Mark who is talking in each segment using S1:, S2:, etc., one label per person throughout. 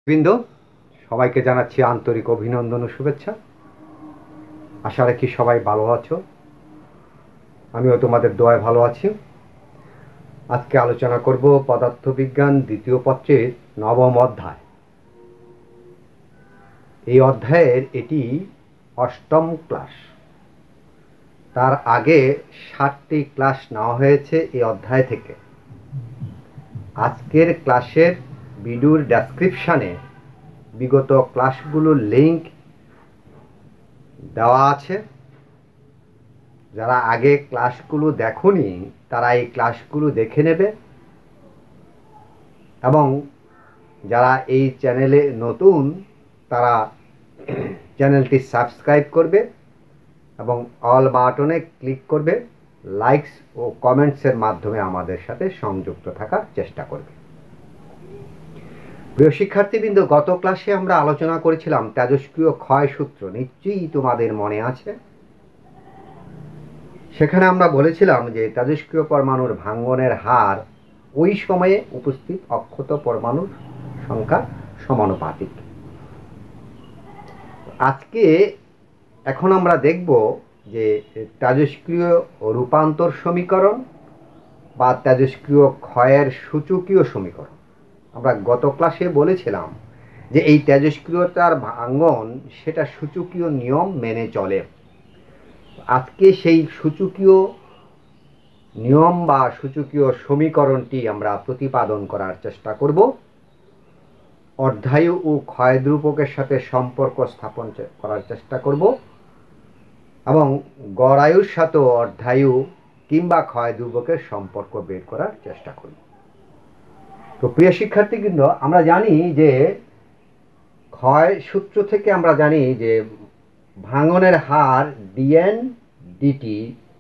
S1: বৃন্দ সবাইকে জানাচ্ছি আন্তরিক অভিনন্দন ও শুভেচ্ছা। আশা রাখি সবাই ভালো আছো। আমিও তোমাদের দোয়ায় ভালো আছি। আজকে আলোচনা করব পদার্থবিজ্ঞান দ্বিতীয় পত্রের নবম অধ্যায়। এই অধ্যায়ের এটি অষ্টম ক্লাস। তার আগে 7টি ক্লাস নেওয়া হয়েছে এই অধ্যায় থেকে। আজকের ক্লাসের ভিডিওর ডেসক্রিপশানে বিগত ক্লাসগুলোর লিঙ্ক দেওয়া আছে। যারা আগে ক্লাসগুলো দেখোনি তারা এই ক্লাসগুলো দেখে নেবে, এবং যারা এই চ্যানেলে নতুন তারা চ্যানেলটি সাবস্ক্রাইব করবে এবং অল বাটনে ক্লিক করবে। লাইকস ও কমেন্টসের মাধ্যমে আমাদের সাথে সংযুক্ত থাকার চেষ্টা করবে। প্রিয় শিক্ষার্থীবৃন্দ, গত ক্লাসে আমরা আলোচনা করেছিলাম তেজস্ক্রিয় ক্ষয় সূত্র। নিশ্চয়ই তোমাদের মনে আছে। সেখানে আমরা বলেছিলাম যে তেজস্ক্রিয় পরমাণুর ভাঙ্গনের হার ওই সময়ে উপস্থিত অক্ষত পরমাণুর সংখ্যা সমানুপাতিক। আজকে এখন আমরা দেখব যে তেজস্ক্রিয় রূপান্তর সমীকরণ বা তেজস্ক্রিয় ক্ষয়ের সূচকীয় সমীকরণ। আমরা গত ক্লাসে বলেছিলাম যে এই তেজস্ক্রিয়তার ভাঙ্গন সেটা সূচকীয় নিয়ম মেনে চলে। আজকে সেই সূচকীয় নিয়ম বা সূচকীয় সমীকরণটি আমরা প্রতিপাদন করার চেষ্টা করব। অর্ধায়ু ও ক্ষয় ধ্রুবকের সাথে সম্পর্ক স্থাপন করার চেষ্টা করব, এবং গড়ায়ুর সাথেও অর্ধায়ু কিংবা ক্ষয় ধ্রুবকের সম্পর্ক বের করার চেষ্টা করব। তো প্রিয় শিক্ষার্থীবৃন্দ, আমরা জানি যে ক্ষয় সূত্র থেকে আমরা জানি যে ভাঙনের হার dn dt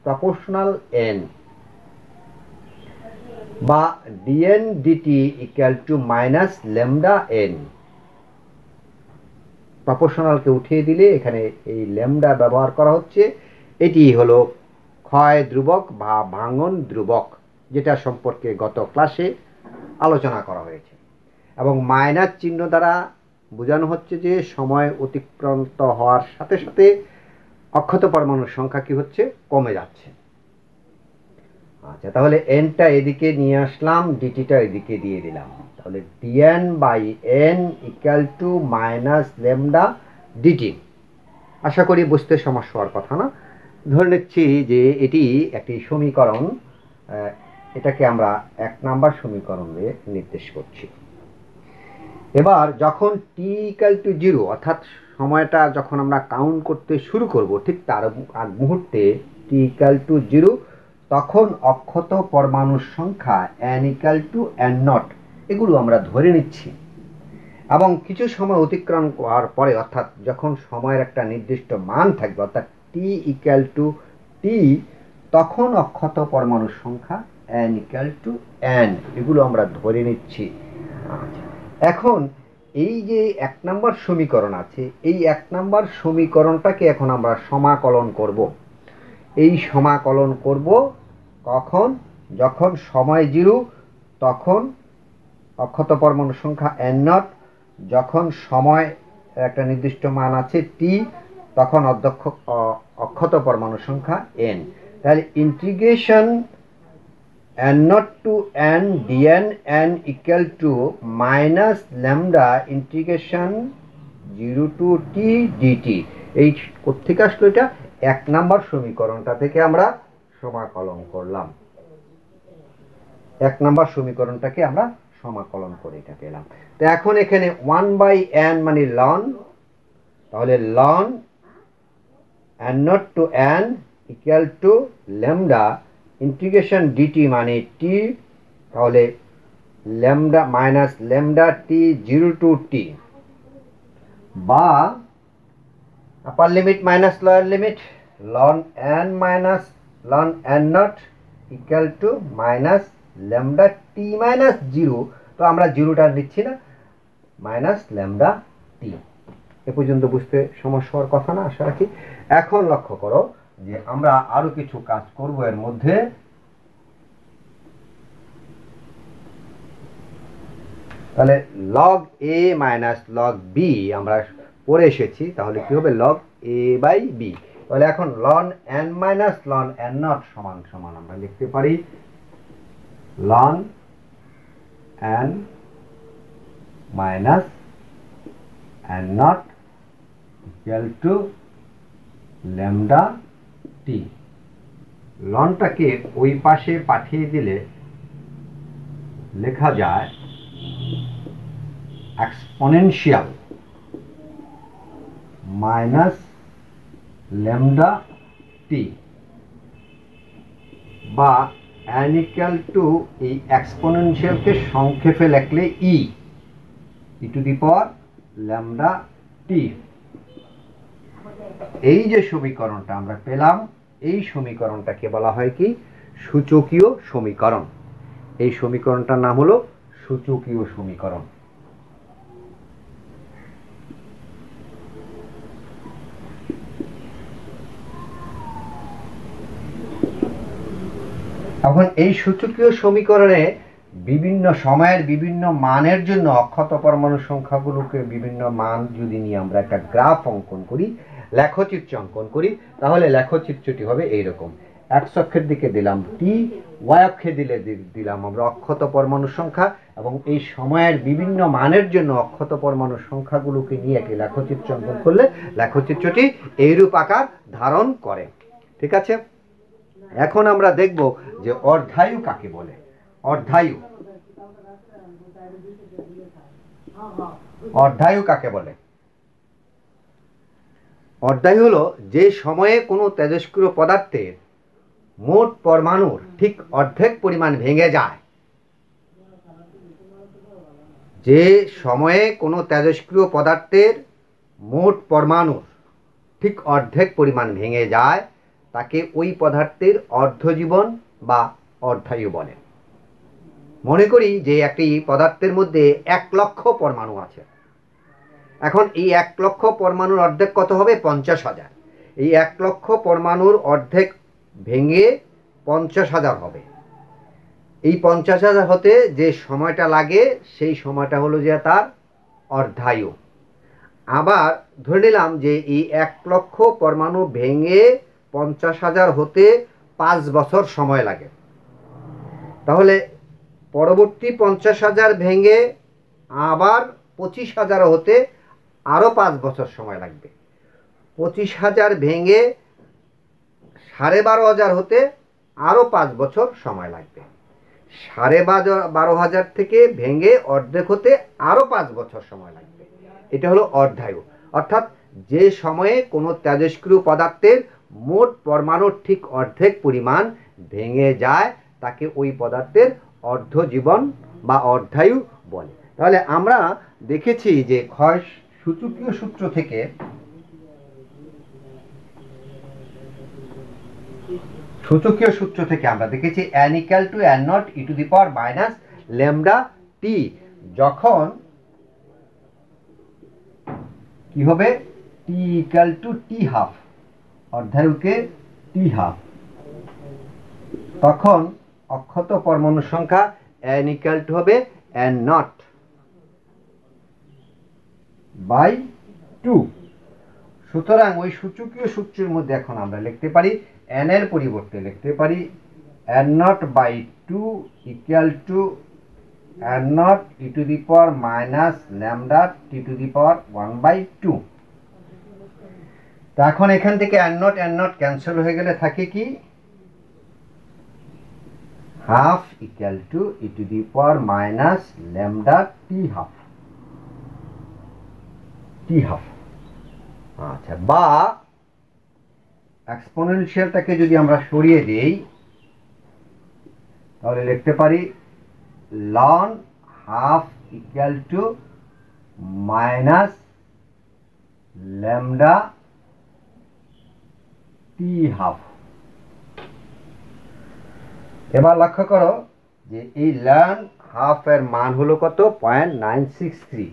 S1: প্রপোর্শনাল n, বা dn dt equal to minus lambda n। প্রপোর্শনালকে উঠিয়ে দিলে এখানে এই ল্যামডা ব্যবহার করা হচ্ছে। এটি হলো ক্ষয় ধ্রুবক বা ভাঙন ধ্রুবক, যেটা সম্পর্কে গত ক্লাসে আলোচনা করা হয়েছে। এবং মাইনাস চিহ্ন দ্বারা বোঝানো হচ্ছে যে সময় অতিক্রান্ত হওয়ার সাথে সাথে অক্ষত পরমাণুর সংখ্যা কি হচ্ছে, কমে যাচ্ছে। আচ্ছা, তাহলে এনটা এদিকে নিয়ে আসলাম, ডিটিটা এদিকে দিয়ে দিলাম। তাহলে dn by n equal to minus lambda dt. আশা করি বুঝতে সমস্যা হওয়ার কথা না। ধরে নিচ্ছি যে এটি একটি সমীকরণ। এটাকে আমরা 1 নাম্বার সমীকরণে নির্দেশ করছি। এবার যখন t ইকুয়াল টু 0, অর্থাৎ সময়টা যখন আমরা কাউন্ট করতে শুরু করব, ঠিক তার আগ মুহূর্তে t ইকুয়াল টু 0, তখন অক্ষত পরমাণুর সংখ্যা n equal to n not, এগুলো আমরা ধরে নিচ্ছি। এবং কিছু সময় অতিক্রম করার পরে, অর্থাৎ যখন সময়ের একটা নির্দিষ্ট মান থাকবে, অর্থাৎ t ইকুয়াল টু t, তখন অক্ষত পরমাণুর সংখ্যা n ইকুয়াল টু n, এগুলো আমরা ধরে নিচ্ছি। এখন এই যে 1 নাম্বার সমীকরণ আছে, এই 1 নাম্বার সমীকরণটাকে এখন আমরা সমাকলন করব। এই সমাকলন করব কখন? যখন সময় 0, তখন অক্ষত পরমাণুর সংখ্যা n নট। যখন সময় একটা নির্দিষ্ট মান আছে t, তখন অক্ষত পরমাণুর সংখ্যা n। তাহলে integration n not to n dn n equal to minus lambda integration 0 to t dt। এই কোত্থেকে আসলো? এটা 1 নাম্বার সমীকরণটা থেকে আমরা সমাকলন করলাম। 1 নাম্বার সমীকরণটাকে আমরা সমাকলন করে এটা পেলাম। তো এখন এখানে 1/n মানে ln, তাহলে ln n not to n equal to lambda integration dt মানে t, তাহলে lambda minus lambda t 0 to t, বা upper limit minus lower limit ln n minus ln n not equal to minus lambda t মাইনাস 0। তো আমরা জিরোটা নিচ্ছি না, minus lambda t। এ পর্যন্ত বুঝতে সমস্যা হওয়ার কথা না, আশা রাখি। এখন লক্ষ্য করো যে আমরা আরো কিছু কাজ করব এর মধ্যে। তাহলে লগ এ মাইনাস লগ বি আমরা পড়ে এসেছি, তাহলে কি হবে লগ এ বাই বি। তাহলে এখন ln N minus ln N not সমান সমান আমরা লিখতে পারি ln N minus N not equal to lambda T. লনটাকে ওই পাশে পাঠিয়ে দিলে লেখা যায় এক্সপোনেনশিয়াল মাইনাস ল্যামডা টি, বা n ইকুয়াল টু এই এক্সপোনেনশিয়ালকে সংক্ষেপে লিখলে ই to the power lambda t. এই যে সমীকরণটা আমরা পেলাম, এই সমীকরণটাকে বলা হয় কি সূচকীয় সমীকরণ। এই সমীকরণটার নাম হলো সূচকীয় সমীকরণ। এখন এই সূচকীয় সমীকরণে বিভিন্ন সময়ের বিভিন্ন মানের জন্য অক্ষত পরমাণু সংখ্যাগুলোকে বিভিন্ন মান যদি নিয়ে আমরা একটা গ্রাফ অঙ্কন করি, লেখচিত্র অঙ্কন করি, তাহলে লেখচিত্রটি হবে এইরকম। এক্স অক্ষের দিকে দিলাম টি, ওয়াই অক্ষে দিলাম আমরা অক্ষত পরমাণু সংখ্যা, এবং এই সময়ের বিভিন্ন মানের জন্য অক্ষত পরমাণু সংখ্যাগুলোকে নিয়ে একটি লেখচিত্র অঙ্কন করলে লেখচিত্রটি এইরূপ আকার ধারণ করে। ঠিক আছে, এখন আমরা দেখব যে অর্ধায়ু কাকে বলে। অর্ধায়ু অর্ধায়ু কাকে বলে? অর্ধায়ু হলো যে সময়ে কোনো তেজস্ক্রিয় পদার্থের মোট পরমাণুর ঠিক অর্ধেক পরিমাণ ভেঙে যায়। যে সময়ে কোনো তেজস্ক্রিয় পদার্থের মোট পরমাণুর ঠিক অর্ধেক পরিমাণ ভেঙে যায় তাকে ওই পদার্থের অর্ধজীবন বা অর্ধায়ু বলে। মনে করি যে একটি পদার্থের মধ্যে 1 লক্ষ পরমাণু আছে। এখন এই 1 লক্ষ পরমাণুর অর্ধেক কত হবে? 50,000। এই 1 লক্ষ পরমাণুর অর্ধেক ভেঙে 50,000 হবে। এই 50,000 হতে যে সময়টা লাগে সেই সময়টা হলো যে তার অর্ধায়ু। আবার ধরে নিলাম যে এই 1 লক্ষ পরমাণু ভেঙে 50,000 হতে 5 বছর সময় লাগে। তাহলে পরবর্তী 50,000 ভেঙে আবার 25,000 হতে আরও 5 বছর সময় লাগবে। 25,000 ভেঙে 12,500 হতে আরও 5 বছর সময় লাগবে। 12,500 থেকে ভেঙে অর্ধেক হতে আরও 5 বছর সময় লাগবে। এটা হলো অর্ধায়ু। অর্থাৎ যে সময়ে কোনো তেজস্ক্রিয় পদার্থের মোট পরমাণুর ঠিক অর্ধেক পরিমাণ ভেঙে যায় তাকে ওই পদার্থের অর্ধজীবন বা অর্ধায়ু বলে। তাহলে আমরা দেখেছি যে ক্ষয় সূচকীয় সূত্র থেকে আমরা দেখেছি n equal to n not e to the power minus lambda T. যখন কি হবে? T equal to T half, অর্ধায়ুকে টি হাফ, তখন অক্ষত পরমাণু সংখ্যা n ইকুয়াল টু হবে n নট বাই 2। সুতরাং ওই সূচকীয় সূত্রের মধ্যে এখন আমরা লিখতে পারি n এর পরিবর্তে লিখতে পারি n not by 2 equal two n not e to the power minus lambda T to the power 1/2। তা এখন এখান থেকে n নট ক্যান্সেল হয়ে গেলে থাকে কি half equal two E to the power minus lambda T half. আচ্ছা, বা এক্সপোনেনশিয়ালটাকে যদি আমরা সরিয়ে দেই তাহলে লিখতে পারি লন half equal to minus lambda T half. এবার লক্ষ্য করো যে এই লন হাফ এর মান হলো কত? 0.963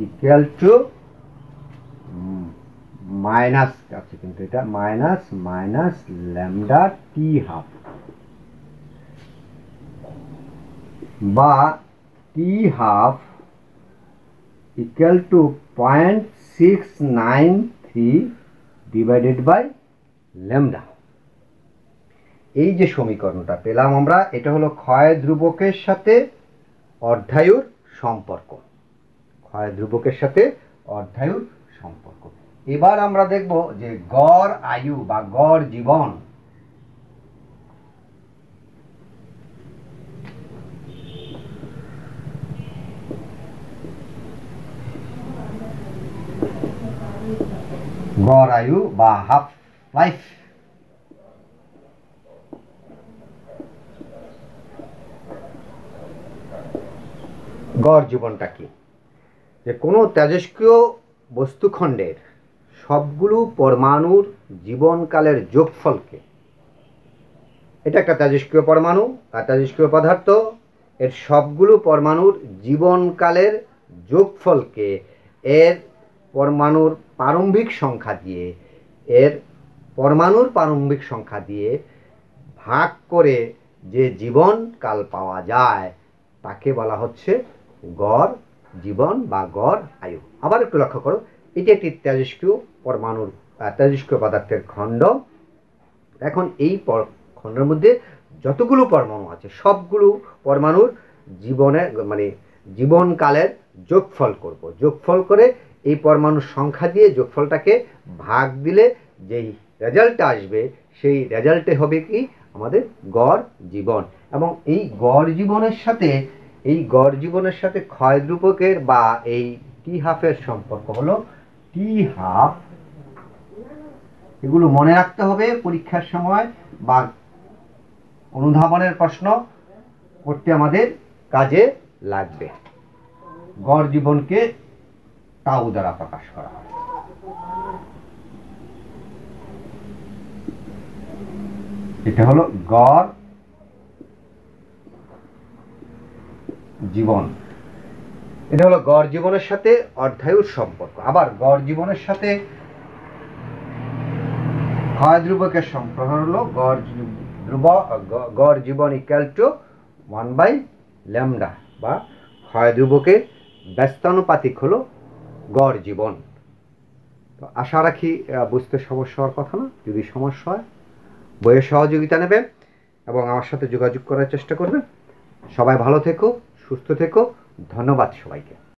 S1: ইকুয়াল টু মাইনাস আছে, কিন্তু এটা মাইনাস ল্যামডা টি হাফ। বা T half equal to 0.693 divided by lambda. এই যে সমীকরণটা পেলাম আমরা, এটা হলো ক্ষয় ধ্রুবকের সাথে অর্ধায়ুর সম্পর্ক। ক্ষয় ধ্রুবকের সাথে অর্ধায়ুর সম্পর্ক। এবার আমরা দেখব যে গড় আয়ু বা গড় জীবন। গড় আয়ু বা হাফ লাইফ। গড় জীবনটা কি? যে কোনো তেজস্ক্রিয় বস্তুখণ্ডের সবগুলো পরমাণুর জীবনকালের যোগফলকে, এটা একটা তেজস্ক্রিয় পরমাণু আর তেজস্ক্রিয় পদার্থ, এর সবগুলো পরমাণুর জীবনকালের যোগফলকে এর পরমাণুর প্রারম্ভিক সংখ্যা দিয়ে, এর পরমাণুর প্রারম্ভিক সংখ্যা দিয়ে ভাগ করে যে জীবনকাল পাওয়া যায় তাকে বলা হচ্ছে গড় জীবন বা গড় আয়ু। আবার একটু লক্ষ্য করো, এটি একটি তেজস্ক্রিয় পরমাণুর তেজস্ক্রিয় পদার্থের খণ্ড। এখন এই খণ্ডের মধ্যে যতগুলো পরমাণু আছে সবগুলো পরমাণুর জীবনের মানে জীবনকালের যোগফল করব। যোগফল করে এই পরমাণুর সংখ্যা দিয়ে যোগফলটাকে ভাগ দিলে যেই রেজাল্টটা আসবে সেই রেজাল্টে হবে কি আমাদের গড় জীবন। এবং এই গড় জীবনের সাথে ক্ষয় ধ্রুবকের বা এই টি হাফের সম্পর্ক হলো টি হাফ। এগুলো মনে রাখতে হবে পরীক্ষার সময় বা অনুধাবনের প্রশ্ন করতে আমাদের কাজে লাগবে। গড় জীবনকে টাউ দ্বারা প্রকাশ করা হয়। এটা হলো গড় জীবন। এটা হলো গড় জীবনের সাথে অর্ধায়ুর সম্পর্ক। আবার গড় জীবনের সাথে ক্ষয় ধ্রুবকের সম্পর্ক হলো গড় জীবন ইকুয়াল টু 1/λ বা ক্ষয় ধ্রুবকের ব্যস্তানুপাতিক হলো গড় জীবন। তো আশা রাখি বুঝতে সমস্যা হওয়ার কথা না। যদি সমস্যা হয় বইয়ের সহযোগিতা নেবেন এবং আমার সাথে যোগাযোগ করার চেষ্টা করবেন। সবাই ভালো থেকো, সুস্থ থেকো। ধন্যবাদ সবাইকে।